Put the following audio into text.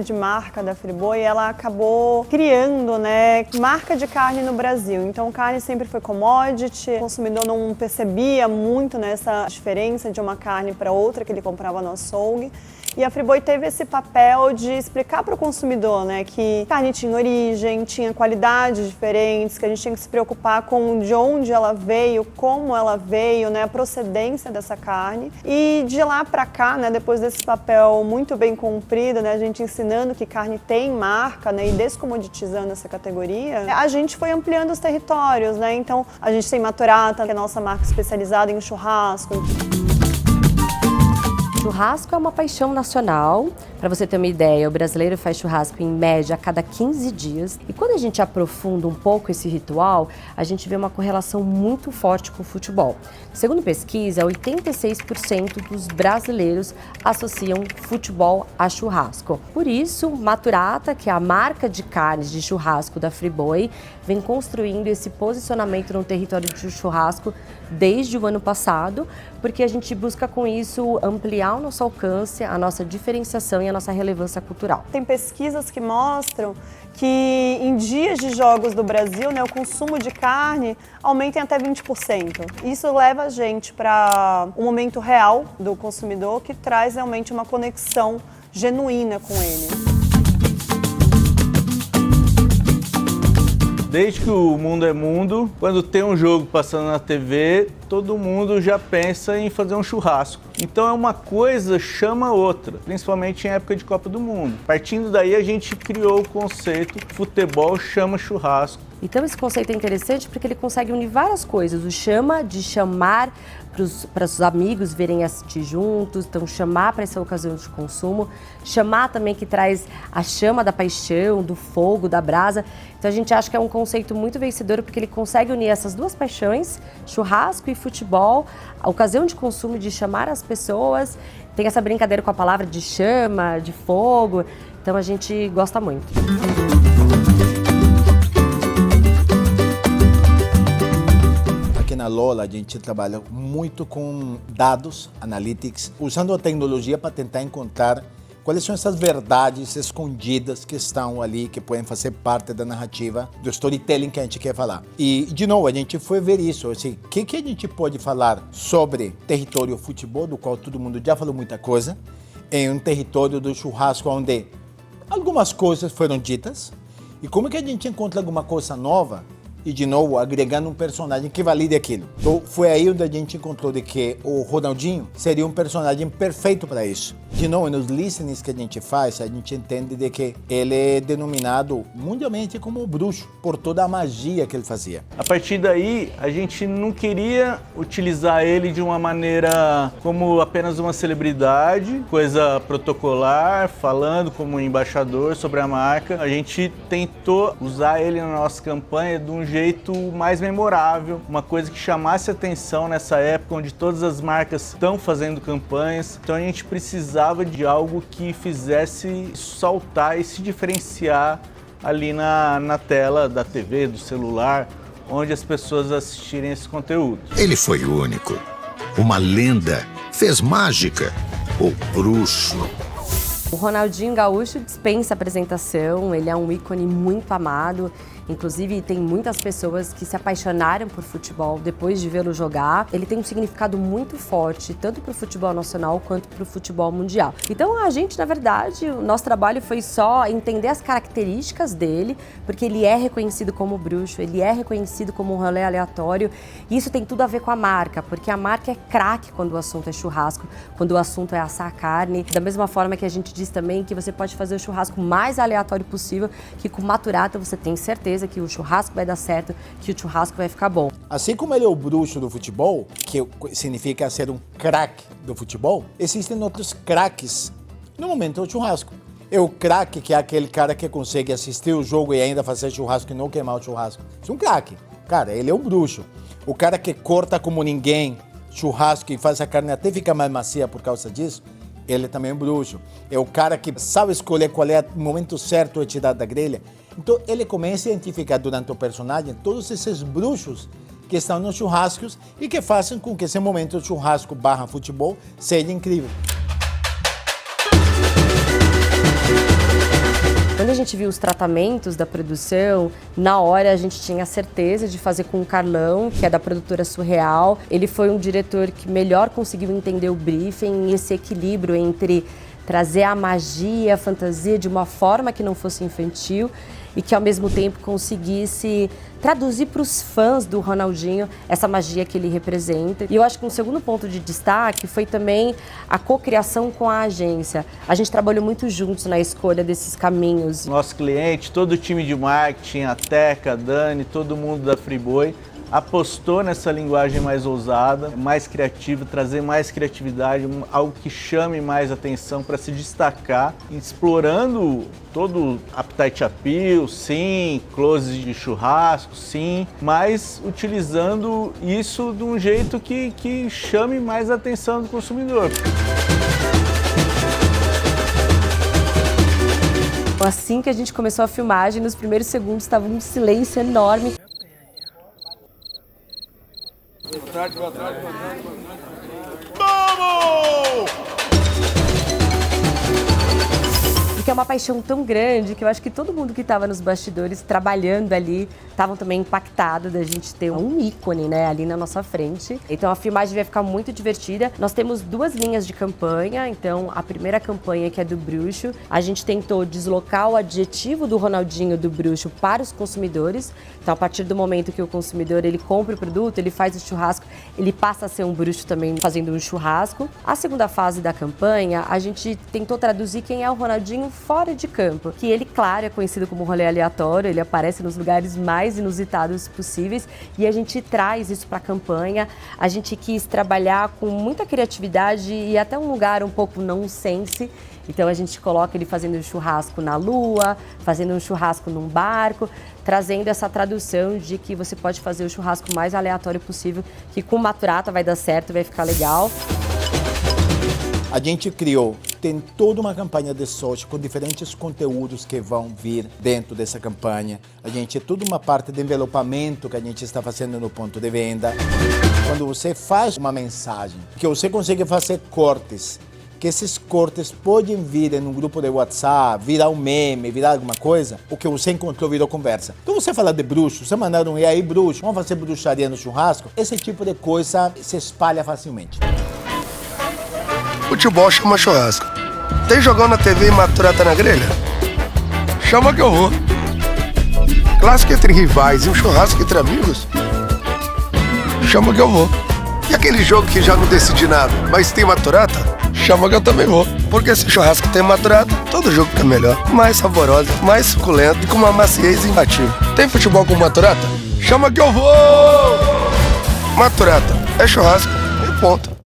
de marca da Friboi, ela acabou criando, né, marca de carne no Brasil. Então, carne sempre foi commodity, o consumidor não percebia muito nessa diferença de uma carne para outra que ele comprava no açougue. E a Friboi teve esse papel de explicar para o consumidor, né, que carne tinha origem, tinha qualidades diferentes, que a gente tinha que se preocupar com de onde ela veio, como ela veio, né, a procedência dessa carne. E de lá para cá, né, depois desse papel muito bem cumprido, né, a gente ensinando que carne tem marca, né, e descomoditizando essa categoria, a gente foi ampliando os territórios, né? Então, a gente tem Maturata, que é a nossa marca especializada em churrasco. Churrasco é uma paixão nacional. Para você ter uma ideia, o brasileiro faz churrasco em média a cada 15 dias. E quando a gente aprofunda um pouco esse ritual, a gente vê uma correlação muito forte com o futebol. Segundo pesquisa, 86% dos brasileiros associam futebol a churrasco. Por isso, Maturata, que é a marca de carnes de churrasco da Friboi, vem construindo esse posicionamento no território de churrasco desde o ano passado, porque a gente busca com isso ampliar o nosso alcance, a nossa diferenciação e a nossa relevância cultural. Tem pesquisas que mostram que em dias de jogos do Brasil, né, o consumo de carne aumenta em até 20%. Isso leva a gente para um momento real do consumidor que traz realmente uma conexão genuína com ele. Desde que o mundo é mundo, quando tem um jogo passando na TV, todo mundo já pensa em fazer um churrasco. Então é uma coisa chama outra, principalmente em época de Copa do Mundo. Partindo daí a gente criou o conceito futebol chama churrasco. Então esse conceito é interessante porque ele consegue unir várias coisas. O chama de chamar para os amigos verem assistir juntos, então chamar para essa ocasião de consumo, chamar também que traz a chama da paixão, do fogo, da brasa. Então a gente acha que é um conceito muito vencedor porque ele consegue unir essas duas paixões, churrasco e futebol, a ocasião de consumo de chamar as pessoas, tem essa brincadeira com a palavra de chama, de fogo, então a gente gosta muito. Na Lola, a gente trabalha muito com dados, analytics, usando a tecnologia para tentar encontrar quais são essas verdades escondidas que estão ali, que podem fazer parte da narrativa, do storytelling que a gente quer falar. E, de novo, a gente foi ver isso, assim, o que a gente pode falar sobre território futebol, do qual todo mundo já falou muita coisa, em um território do churrasco onde algumas coisas foram ditas, e como que a gente encontra alguma coisa nova, e, de novo, agregando um personagem que valide aquilo. Então, foi aí onde a gente encontrou de que o Ronaldinho seria um personagem perfeito para isso. De novo, nos listenings que a gente faz, a gente entende de que ele é denominado mundialmente como o bruxo, por toda a magia que ele fazia. A partir daí, a gente não queria utilizar ele de uma maneira como apenas uma celebridade, coisa protocolar, falando como embaixador sobre a marca. A gente tentou usar ele na nossa campanha de um jeito mais memorável, uma coisa que chamasse atenção nessa época onde todas as marcas estão fazendo campanhas. Então a gente precisava de algo que fizesse saltar e se diferenciar ali na tela da TV, do celular, onde as pessoas assistirem esse conteúdo. Ele foi único, uma lenda, fez mágica, o bruxo. O Ronaldinho Gaúcho dispensa apresentação, ele é um ícone muito amado. Inclusive, tem muitas pessoas que se apaixonaram por futebol depois de vê-lo jogar. Ele tem um significado muito forte, tanto para o futebol nacional quanto para o futebol mundial. Então, a gente, na verdade, o nosso trabalho foi só entender as características dele, porque ele é reconhecido como bruxo, ele é reconhecido como um rolê aleatório. E isso tem tudo a ver com a marca, porque a marca é craque quando o assunto é churrasco, quando o assunto é assar carne. Da mesma forma que a gente diz também que você pode fazer o churrasco mais aleatório possível, que com Maturata você tem certeza que o churrasco vai dar certo, que o churrasco vai ficar bom. Assim como ele é o bruxo do futebol, que significa ser um craque do futebol, existem outros craques no momento do churrasco. É o craque, que é aquele cara que consegue assistir o jogo e ainda fazer churrasco e não queimar o churrasco. Isso é um craque. Cara, ele é um bruxo. O cara que corta como ninguém churrasco e faz a carne até ficar mais macia por causa disso, ele também é um bruxo. É o cara que sabe escolher qual é o momento certo de tirar da grelha. Então ele começa a identificar durante o personagem todos esses bruxos que estão nos churrascos e que fazem com que esse momento de churrasco / futebol seja incrível. Quando a gente viu os tratamentos da produção, na hora a gente tinha certeza de fazer com o Carlão, que é da produtora Surreal. Ele foi um diretor que melhor conseguiu entender o briefing e esse equilíbrio entre trazer a magia, a fantasia de uma forma que não fosse infantil e que ao mesmo tempo conseguisse traduzir para os fãs do Ronaldinho essa magia que ele representa. E eu acho que um segundo ponto de destaque foi também a cocriação com a agência. A gente trabalhou muito juntos na escolha desses caminhos. Nosso cliente, todo o time de marketing, a Teca, a Dani, todo mundo da Friboi, apostou nessa linguagem mais ousada, mais criativa, trazer mais criatividade, algo que chame mais atenção para se destacar, explorando todo o appetite appeal, sim, close de churrasco, sim, mas utilizando isso de um jeito que chame mais a atenção do consumidor. Assim que a gente começou a filmagem, nos primeiros segundos estava um silêncio enorme. Boa tarde, boa tarde, boa tarde, boa tarde. Vamos! Porque é uma paixão tão grande que eu acho que todo mundo que estava nos bastidores trabalhando ali estavam também impactados da gente ter um ícone, né, ali na nossa frente. Então a filmagem vai ficar muito divertida. Nós temos 2 linhas de campanha. Então a primeira campanha, que é do bruxo, a gente tentou deslocar o adjetivo do Ronaldinho do bruxo para os consumidores. Então a partir do momento que o consumidor ele compra o produto, ele faz o churrasco, ele passa a ser um bruxo também fazendo um churrasco. A segunda fase da campanha, a gente tentou traduzir quem é o Ronaldinho fora de campo, que ele, claro, é conhecido como rolê aleatório, ele aparece nos lugares mais inusitados possíveis e a gente traz isso para a campanha. A gente quis trabalhar com muita criatividade e até um lugar um pouco nonsense. Então a gente coloca ele fazendo um churrasco na lua, fazendo um churrasco num barco, trazendo essa tradução de que você pode fazer o churrasco mais aleatório possível, que com maturata vai dar certo, vai ficar legal. A gente criou, tem toda uma campanha de social com diferentes conteúdos que vão vir dentro dessa campanha. A gente tem toda uma parte de envelopamento que a gente está fazendo no ponto de venda. Quando você faz uma mensagem, que você consegue fazer cortes, que esses cortes podem vir em um grupo de WhatsApp, virar um meme, virar alguma coisa, o que você encontrou virou conversa. Então você fala de bruxo, você mandar um e aí bruxo, vamos fazer bruxaria no churrasco, esse tipo de coisa se espalha facilmente. Futebol chama churrasco. Tem jogão na TV e maturata na grelha? Chama que eu vou. Clássico entre rivais e um churrasco entre amigos? Chama que eu vou. E aquele jogo que já não decidi nada, mas tem maturata? Chama que eu também vou. Porque se churrasco tem maturata, todo jogo fica melhor. Mais saborosa, mais suculento e com uma maciez imbatível. Tem futebol com maturata? Chama que eu vou! Maturata é churrasco e ponto.